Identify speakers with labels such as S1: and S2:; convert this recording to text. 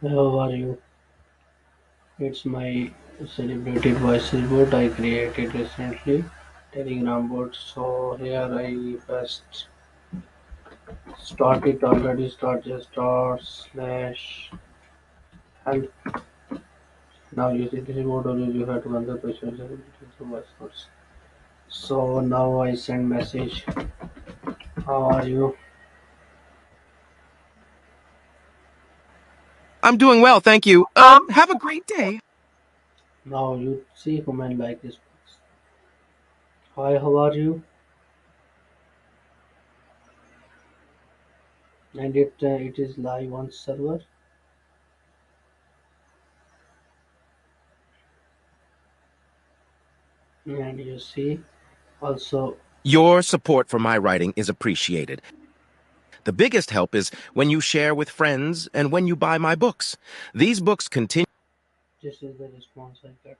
S1: How are you? It's my celebrated voices bot I created recently, Telegram bot. So here I first start it already. Start just start slash help. Now you see this is what always you have to answer questions through voice notes. So now I send message. How are you?
S2: I'm doing well, thank you. Have a great day.
S1: Now you see human like this. Hi, how are you? And it is live on server. And you see also
S2: Your support for my writing is appreciated. The biggest help is when you share with friends and when you buy my books. These books continue.
S1: this is the response I get.